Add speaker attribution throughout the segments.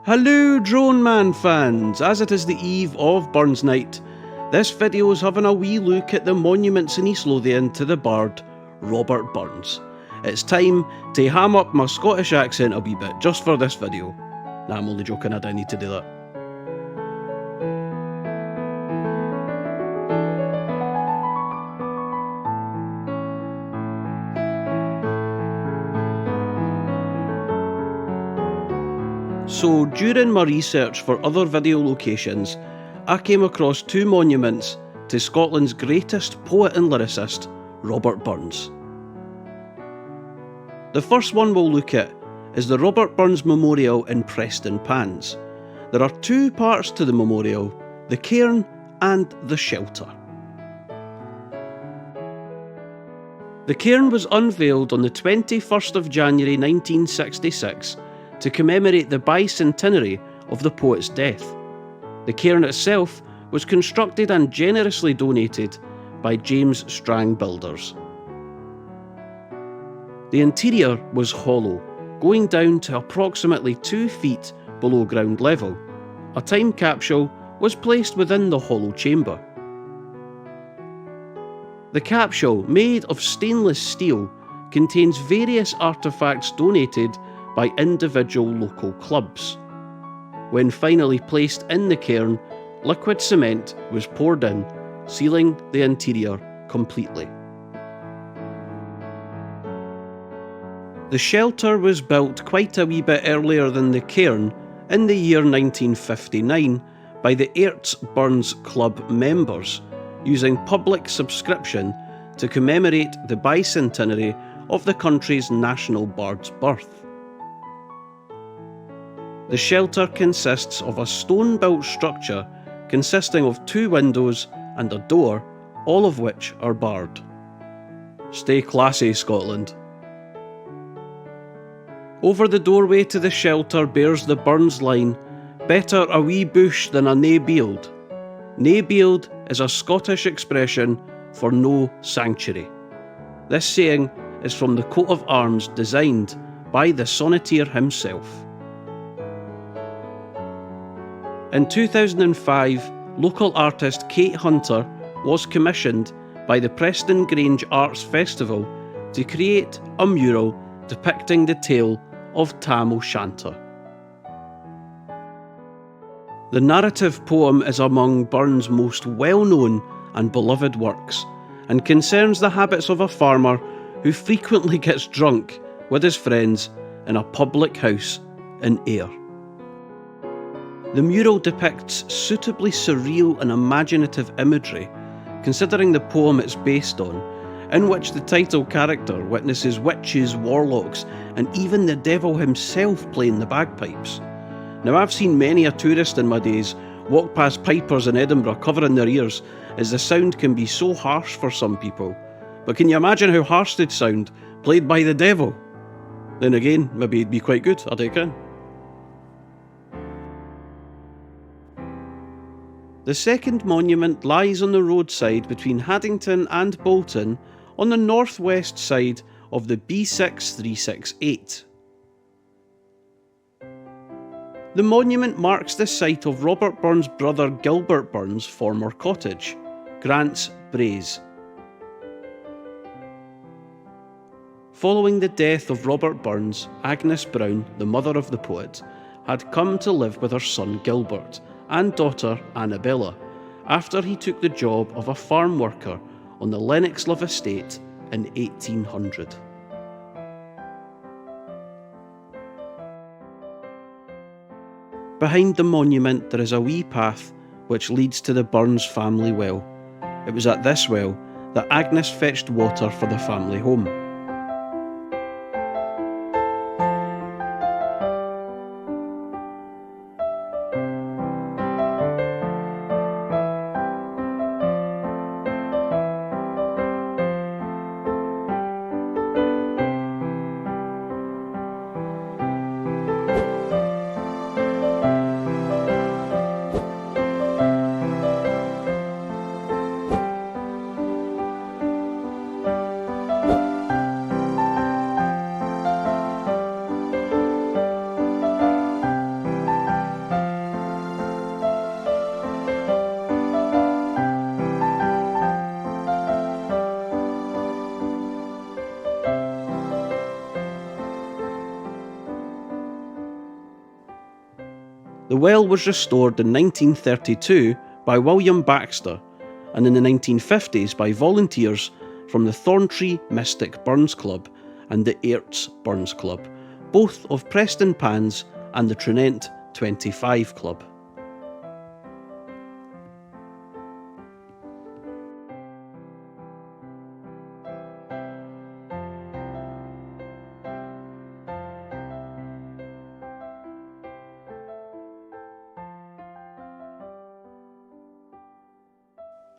Speaker 1: Hello Droneman fans, as it is the eve of Burns Night, this video is having a wee look at the monuments in East Lothian to the bard Robert Burns. It's time to ham up my Scottish accent a wee bit, just for this video. Nah, I'm only joking, I don't need to do that. So during my research for other video locations, I came across two monuments to Scotland's greatest poet and lyricist, Robert Burns. The first one we'll look at is the Robert Burns Memorial in Preston Pans. There are two parts to the memorial, the cairn and the shelter. The cairn was unveiled on the 21st of January 1966 to commemorate the bicentenary of the poet's death. The cairn itself was constructed and generously donated by James Strang Builders. The interior was hollow, going down to approximately 2 feet below ground level. A time capsule was placed within the hollow chamber. The capsule, made of stainless steel, contains various artefacts donated by individual local clubs. When finally placed in the cairn, liquid cement was poured in, sealing the interior completely. The shelter was built quite a wee bit earlier than the cairn, in the year 1959, by the Airts Burns Club members, using public subscription to commemorate the bicentenary of the country's national bard's birth. The shelter consists of a stone-built structure consisting of 2 windows and a door, all of which are barred. Stay classy, Scotland. Over the doorway to the shelter bears the Burns line, "Better a wee bush than a nae bield." Nae bield is a Scottish expression for no sanctuary. This saying is from the coat of arms designed by the sonneteer himself. In 2005, local artist Kate Hunter was commissioned by the Preston Grange Arts Festival to create a mural depicting the tale of Tam O'Shanter. The narrative poem is among Burns' most well-known and beloved works, and concerns the habits of a farmer who frequently gets drunk with his friends in a public house in Ayr. The mural depicts suitably surreal and imaginative imagery, considering the poem it's based on, in which the title character witnesses witches, warlocks, and even the devil himself playing the bagpipes. Now, I've seen many a tourist in my days walk past pipers in Edinburgh covering their ears, as the sound can be so harsh for some people. But can you imagine how harsh they'd sound played by the devil? Then again, maybe it'd be quite good, I reckon. The second monument lies on the roadside between Haddington and Bolton on the northwest side of the B6368. The monument marks the site of Robert Burns' brother Gilbert Burns' former cottage, Grant's Braes. Following the death of Robert Burns, Agnes Brown, the mother of the poet, had come to live with her son Gilbert and daughter Annabella, after he took the job of a farm worker on the Lennoxlove estate in 1800. Behind the monument there is a wee path which leads to the Burns family well. It was at this well that Agnes fetched water for the family home. The well was restored in 1932 by William Baxter, and in the 1950s by volunteers from the Thorntree Mystic Burns Club and the Airts Burns Club, both of Preston Pans and the Trinent 25 Club.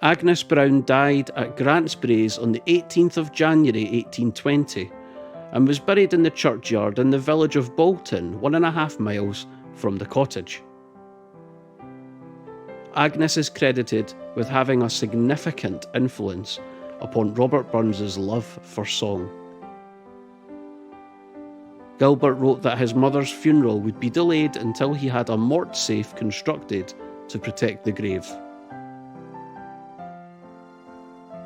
Speaker 1: Agnes Brown died at Grantsbraes on the 18th of January 1820 and was buried in the churchyard in the village of Bolton, 1.5 miles from the cottage. Agnes is credited with having a significant influence upon Robert Burns's love for song. Gilbert wrote that his mother's funeral would be delayed until he had a mort safe constructed to protect the grave.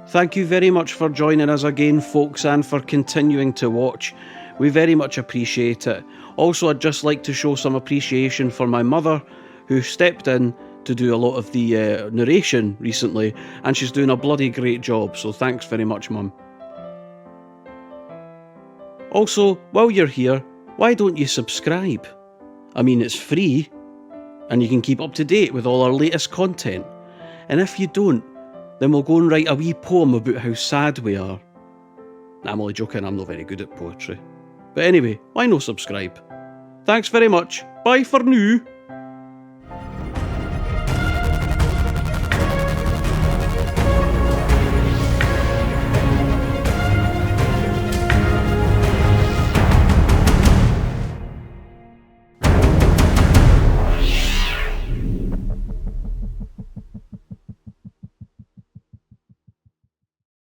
Speaker 1: Thank you very much for joining us again, folks, and for continuing to watch. We very much appreciate it. Also, I'd just like to show some appreciation for my mother, who stepped in to do a lot of the narration recently, and she's doing a bloody great job, so thanks very much, Mum. Also, while you're here, why don't you subscribe? I mean, it's free, and you can keep up to date with all our latest content. And if you don't, then we'll go and write a wee poem about how sad we are. Nah, I'm only joking, I'm not very good at poetry. But anyway, why no subscribe? Thanks very much. Bye for now.